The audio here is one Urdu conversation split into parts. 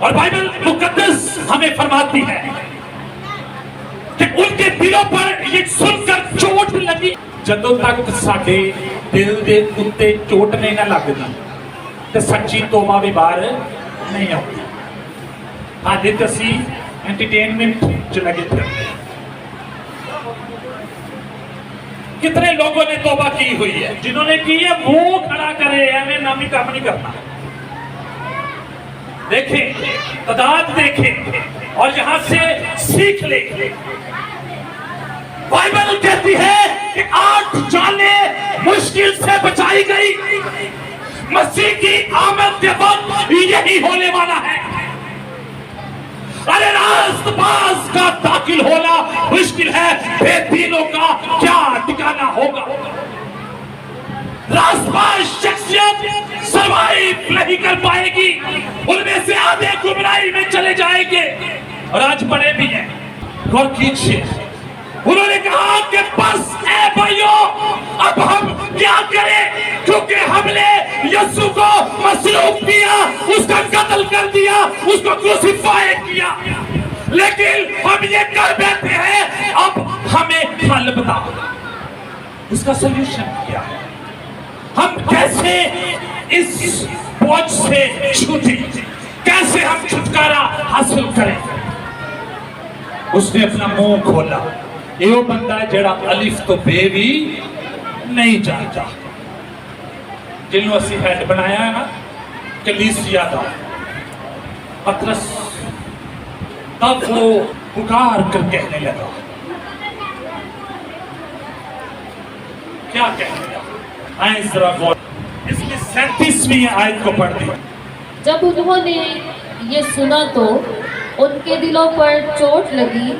اور بائبل مقدس ہمیں فرماتی ہے کہ ان کے دلوں پر یہ سن کر چوٹ لگی. جدوں تک ساڈے دل دے اُتے چوٹ نہیں نہ لگدی تے سچی توبہ بھی باہر نہیں آتی. آج اسی انٹرٹینمنٹ چ لگے تھے. کتنے لوگوں نے توبہ کی ہوئی ہے, جنہوں نے کی ہے منہ کھڑا کرے ہمیں نامی کام نہیں کرنا. دیکھیں تعداد دیکھیں اور یہاں سے سیکھ لیں. بائبل کہتی ہے کہ 8 جانیں مشکل سے بچائی گئی. مسیح کی آمد کے وقت یہی ہونے والا ہے. ارے راست باز کا داخل ہونا مشکل ہے, بے دینوں کا کیا ٹھکانا ہوگا. راست باز شخصیت سروائیو نہیں کر پائے گی, ان میں سے آدھے گمراہی میں چلے جائیں گے. اور آج پڑھے بھی ہیں, غور کیجئے. انہوں نے کہا کہ بس اے بھائیوں اب ہم کیا کریں, کیونکہ ہم نے یسوع کو مصلوب کیا, اس کا قتل کر دیا, اس کو کروسیفائی کیا, لیکن ہم یہ کر بیٹھے ہیں, اب ہمیں حل بتاؤ. اس کا سولوشن کیا ہے, ہم کیسے اس بوجھ سے چھوٹیں, کیسے ہم چھٹکارا حاصل کریں. اس نے اپنا منہ کھولا. یہ وہ بندہ ہے جڑا الف تو بے بھی نہیں جانتا, جنہوں اسی ہیڈ بنایا ہے نا کلیسیا دا. پترس تب وہ پکار کر کہنے لگا, کیا کہنے لگا؟ آئیں ذرا غور, اس کی 37ویں آیت کو پڑھ دیں. جب انہوں نے یہ سنا تو ان کے دلوں پر چوٹ لگی,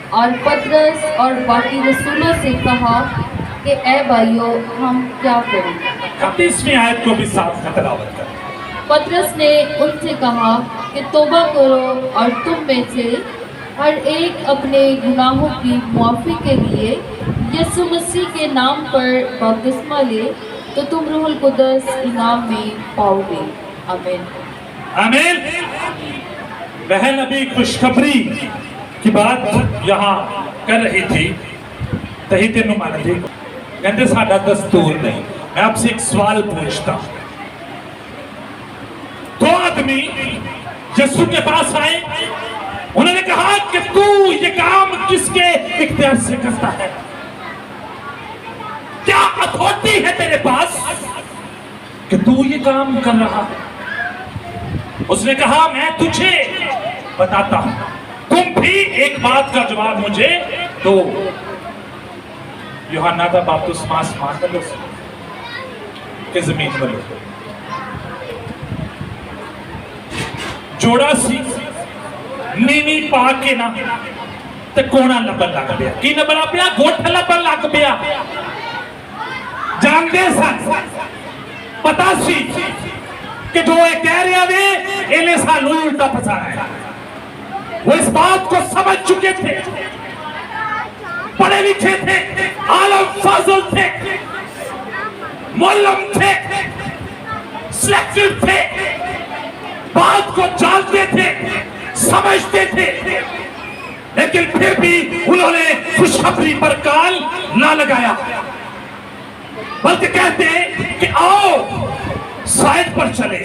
اور پترس اور باقی رسولوں سے کہا کہ اے بھائیو ہم کیا کریں. 31ویں آیت کو بھی ساتھ میں تلاوت کریں. پترس نے ان سے کہا کہ توبہ کرو اور تم میں سے ہر ایک اپنے گناہوں کی معافی کے لیے یسوع مسیح کے نام پر بپتسمہ لے تو تم روح القدس انعام میں پاؤ گے. آمین. آمین. بہن ابھی خوشخبری کی بات یہاں کر رہی تھی, تہیتے نمائندے کو کہتے ساڈا دستور نہیں. میں آپ سے ایک سوال پوچھتا ہوں. 2 آدمی یسوع کے پاس آئے, انہوں نے کہا کہ تو یہ کام کس کے اختیار سے کرتا ہے, کیا اتھارٹی ہے تیرے پاس کہ تو یہ کام کر رہا ہے. اس نے کہا میں تجھے بتاتا ہوں, تم بھی ایک بات کا جواب مجھے دو. یوحنا دا بپتسمہ آسمان میں کہ زمین میں لو. جوڑا سی نیوی پا کے نا تے کونا لبن لگ پیا. کی لبن پیا؟ گوٹھ لبن لگ پیا. جاندے سن, پتا سی کہ جو یہ کہہ رہا ہے انہیں سانو الٹا پھسانا ہے. وہ اس بات کو سمجھ چکے تھے, پڑھے لکھے تھے, عالم فاضل تھے, معلم تھے, سلیکٹر تھے, بات کو جانتے تھے, سمجھتے تھے, لیکن پھر بھی انہوں نے خوشخبری پر کان نہ لگایا, بلکہ کہتے ہیں کہ آؤ سائٹ پر چلے,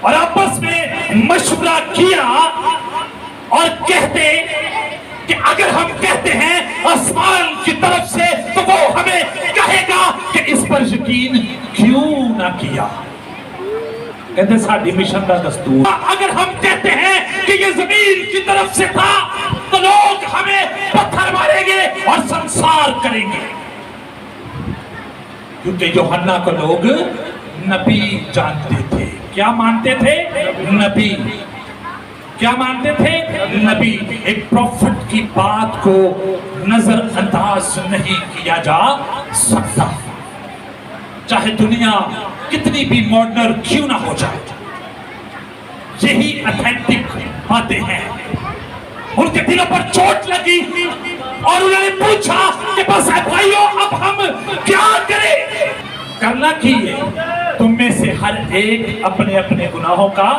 اور آپس میں مشورہ کیا اور کہتے کہ اگر ہم کہتے ہیں آسمان کی طرف سے تو وہ ہمیں کہے گا کہ اس پر یقین کیوں نہ کیا. کہتے ساڈی مشن کا دستور, اگر ہم کہتے ہیں کہ یہ زمین کی طرف سے تھا تو لوگ ہمیں پتھر ماریں گے اور سنسار کریں گے. کیونکہ یوحنا کو لوگ نبی جانتے تھے. کیا مانتے تھے؟ نبی. کیا مانتے تھے؟ نبی. ایک پروفٹ کی بات کو نظر انداز نہیں کیا جا سکتا, چاہے دنیا کتنی بھی ماڈرن کیوں نہ ہو جائے. یہی اتھینٹک باتیں ہیں. ان کے دلوں پر چوٹ لگی اور انہوں نے پوچھا کہ بس اے بھائیوں اب ہم کیا کریں. کرنا کی ہے, تم میں سے ہر ایک اپنے اپنے گناہوں کا